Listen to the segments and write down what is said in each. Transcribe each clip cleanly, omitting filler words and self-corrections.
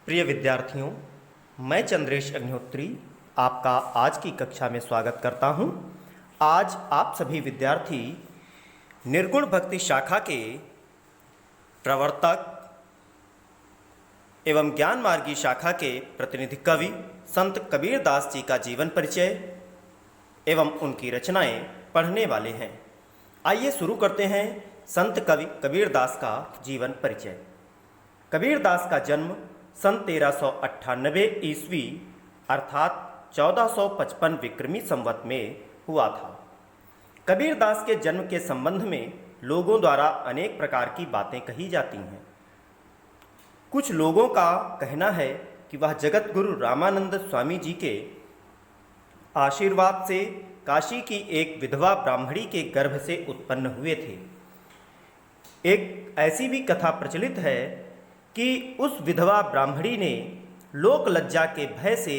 प्रिय विद्यार्थियों, मैं चंद्रेश अग्निहोत्री आपका आज की कक्षा में स्वागत करता हूं। आज आप सभी विद्यार्थी निर्गुण भक्ति शाखा के प्रवर्तक एवं ज्ञान मार्गी शाखा के प्रतिनिधि कवि संत कबीरदास जी का जीवन परिचय एवं उनकी रचनाएं पढ़ने वाले हैं। आइए शुरू करते हैं संत कवि कबीरदास का जीवन परिचय। कबीरदास का जन्म सन 1398 ईस्वी अर्थात 1455 विक्रमी संवत में हुआ था। कबीरदास के जन्म के संबंध में लोगों द्वारा अनेक प्रकार की बातें कही जाती हैं। कुछ लोगों का कहना है कि वह जगत गुरु रामानंद स्वामी जी के आशीर्वाद से काशी की एक विधवा ब्राह्मणी के गर्भ से उत्पन्न हुए थे। एक ऐसी भी कथा प्रचलित है कि उस विधवा ब्राह्मणी ने लोक लज्जा के भय से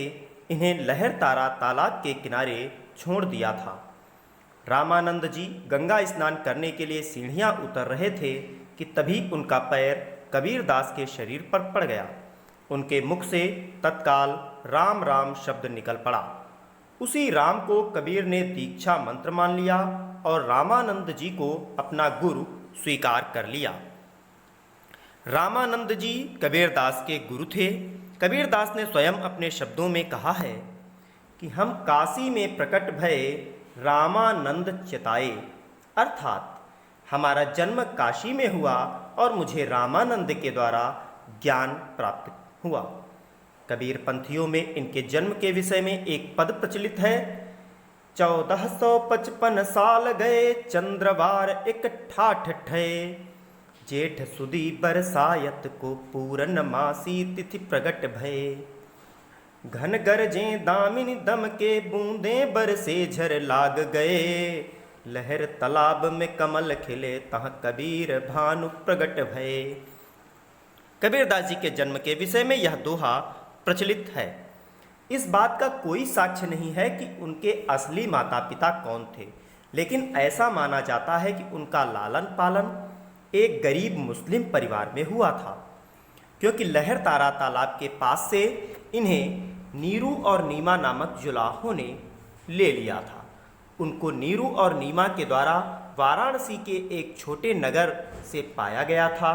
इन्हें लहर तारा तालाब के किनारे छोड़ दिया था। रामानंद जी गंगा स्नान करने के लिए सीढ़ियां उतर रहे थे कि तभी उनका पैर कबीरदास के शरीर पर पड़ गया। उनके मुख से तत्काल राम राम शब्द निकल पड़ा। उसी राम को कबीर ने दीक्षा मंत्र मान लिया और रामानंद जी को अपना गुरु स्वीकार कर लिया। रामानंद जी कबीरदास के गुरु थे। कबीरदास ने स्वयं अपने शब्दों में कहा है कि हम काशी में प्रकट भये रामानंद चिताए, अर्थात हमारा जन्म काशी में हुआ और मुझे रामानंद के द्वारा ज्ञान प्राप्त हुआ। कबीर पंथियों में इनके जन्म के विषय में एक पद प्रचलित है। 1455 साल गए चंद्रवार एक ठाठ ठे, जेठ सुदी बरसायत को पूरन मासी तिथि प्रगट भये, घन गरजे दामिनी दम के बूंदे बरसे झर लाग गए, लहर तालाब में कमल खिले तहाँ कबीर भानु प्रगट भये। कबीरदास जी के जन्म के विषय में यह दोहा प्रचलित है। इस बात का कोई साक्ष्य नहीं है कि उनके असली माता पिता कौन थे, लेकिन ऐसा माना जाता है कि उनका लालन पालन एक गरीब मुस्लिम परिवार में हुआ था, क्योंकि लहर तारा तालाब के पास से इन्हें नीरू और नीमा नामक जुलाहों ने ले लिया था। उनको नीरू और नीमा के द्वारा वाराणसी के एक छोटे नगर से पाया गया था।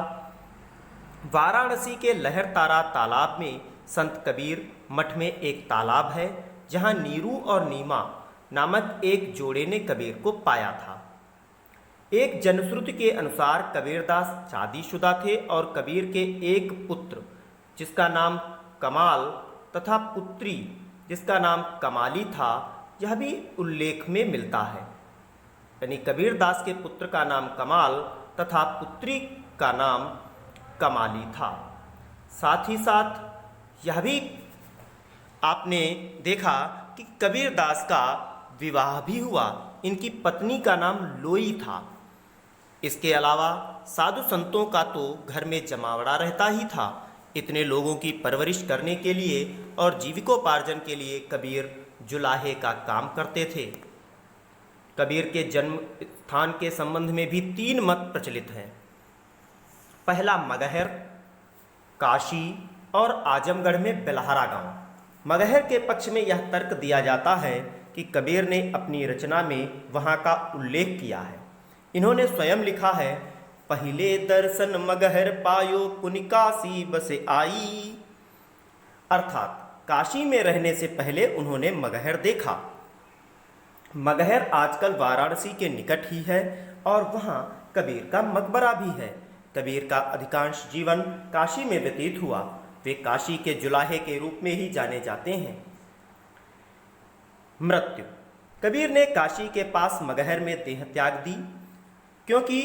वाराणसी के लहर तारा तालाब में संत कबीर मठ में एक तालाब है, जहां नीरू और नीमा नामक एक जोड़े ने कबीर को पाया था। एक जनश्रुति के अनुसार कबीरदास शादीशुदा थे और कबीर के एक पुत्र जिसका नाम कमाल तथा पुत्री जिसका नाम कमाली था, यह भी उल्लेख में मिलता है। यानी कबीरदास के पुत्र का नाम कमाल तथा पुत्री का नाम कमाली था। साथ ही साथ यह भी आपने देखा कि कबीरदास का विवाह भी हुआ। इनकी पत्नी का नाम लोई था। इसके अलावा साधु संतों का तो घर में जमावड़ा रहता ही था। इतने लोगों की परवरिश करने के लिए और जीविकोपार्जन के लिए कबीर जुलाहे का काम करते थे। कबीर के जन्म स्थान के संबंध में भी 3 मत प्रचलित हैं। पहला मगहर, काशी और आजमगढ़ में बेलहारा गांव। मगहर के पक्ष में यह तर्क दिया जाता है कि कबीर ने अपनी रचना में वहां का उल्लेख किया है। इन्होंने स्वयं लिखा है, पहिले दर्शन मगहर पायो पुनि काशी बसे आई, अर्थात काशी में रहने से पहले उन्होंने मगहर देखा। मगहर आजकल वाराणसी के निकट ही है और वहाँ कबीर का मकबरा भी है। कबीर का अधिकांश जीवन काशी में व्यतीत हुआ। वे काशी के जुलाहे के रूप में ही जाने जाते हैं। मृत्यु। कबीर ने काशी के पास मगहर में देह त्याग दी, क्योंकि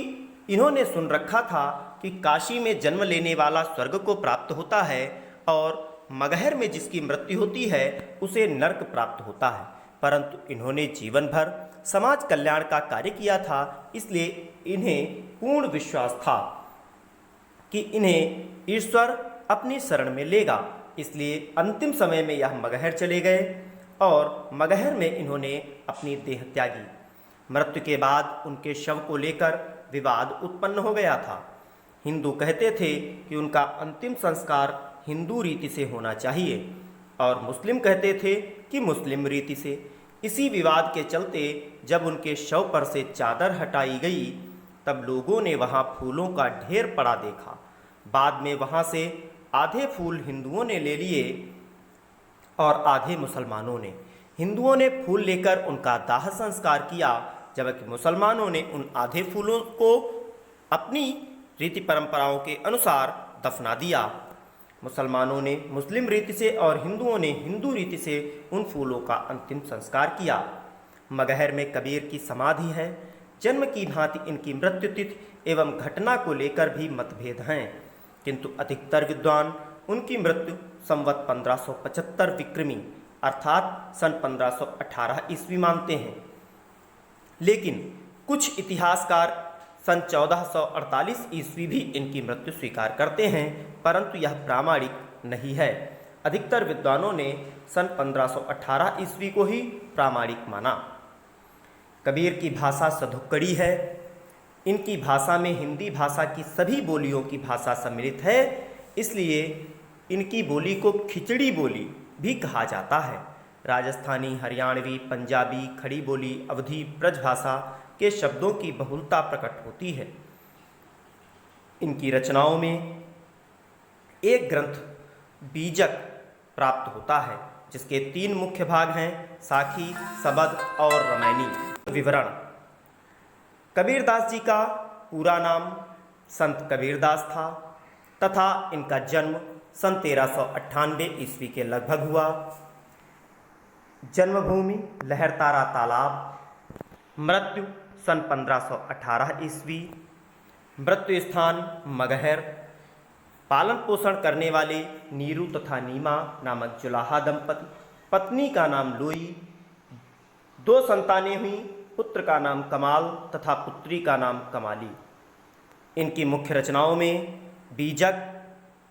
इन्होंने सुन रखा था कि काशी में जन्म लेने वाला स्वर्ग को प्राप्त होता है और मगहर में जिसकी मृत्यु होती है उसे नरक प्राप्त होता है। परंतु इन्होंने जीवन भर समाज कल्याण का कार्य किया था, इसलिए इन्हें पूर्ण विश्वास था कि इन्हें ईश्वर अपनी शरण में लेगा। इसलिए अंतिम समय में यह मगहर चले गए और मगहर में इन्होंने अपनी देह त्यागी। मृत्यु के बाद उनके शव को लेकर विवाद उत्पन्न हो गया था। हिंदू कहते थे कि उनका अंतिम संस्कार हिंदू रीति से होना चाहिए और मुस्लिम कहते थे कि मुस्लिम रीति से। इसी विवाद के चलते जब उनके शव पर से चादर हटाई गई तब लोगों ने वहां फूलों का ढेर पड़ा देखा। बाद में वहां से आधे फूल हिंदुओं ने ले लिए और आधे मुसलमानों ने। हिंदुओं ने फूल लेकर उनका दाह संस्कार किया, जबकि मुसलमानों ने उन आधे फूलों को अपनी रीति परंपराओं के अनुसार दफना दिया। मुसलमानों ने मुस्लिम रीति से और हिंदुओं ने हिंदू रीति से उन फूलों का अंतिम संस्कार किया। मगहर में कबीर की समाधि है। जन्म की भांति इनकी मृत्यु तिथि एवं घटना को लेकर भी मतभेद हैं, किंतु अधिकतर विद्वान उनकी मृत्यु संवत 1575 विक्रमी अर्थात सन 1518 ईस्वी मानते हैं, लेकिन कुछ इतिहासकार सन 1448 ईस्वी भी इनकी मृत्यु स्वीकार करते हैं, परंतु यह प्रामाणिक नहीं है। अधिकतर विद्वानों ने सन 1518 ईस्वी को ही प्रामाणिक माना। कबीर की भाषा सधुक्कड़ी है। इनकी भाषा में हिंदी भाषा की सभी बोलियों की भाषा सम्मिलित है, इसलिए इनकी बोली को खिचड़ी बोली भी कहा जाता है। राजस्थानी, हरियाणवी, पंजाबी, खड़ी बोली, अवधी, ब्रजभाषा के शब्दों की बहुलता प्रकट होती है। इनकी रचनाओं में एक ग्रंथ बीजक प्राप्त होता है, जिसके 3 मुख्य भाग हैं, साखी, सबद और रमैनी। विवरण: कबीरदास जी का पूरा नाम संत कबीरदास था तथा इनका जन्म सन 1398 ईस्वी के लगभग हुआ। जन्मभूमि लहरतारा तालाब, मृत्यु सन 1518 ईस्वी, मृत्यु स्थान मगहर। पालन पोषण करने वाले नीरू तथा नीमा नामक जुलाहा दंपति, पत्नी का नाम लोई, 2 संतानें हुई, पुत्र का नाम कमाल तथा पुत्री का नाम कमाली। इनकी मुख्य रचनाओं में बीजक,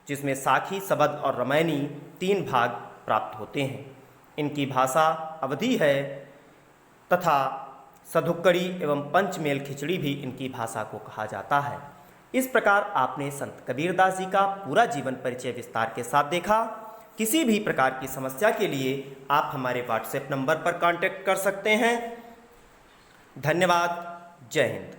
जिसमें साखी, सबद और रमैनी 3 भाग प्राप्त होते हैं। इनकी भाषा अवधी है तथा सधुक्कड़ी एवं पंचमेल खिचड़ी भी इनकी भाषा को कहा जाता है। इस प्रकार आपने संत कबीरदास जी का पूरा जीवन परिचय विस्तार के साथ देखा। किसी भी प्रकार की समस्या के लिए आप हमारे व्हाट्सएप नंबर पर कांटेक्ट कर सकते हैं। धन्यवाद। जय हिंद।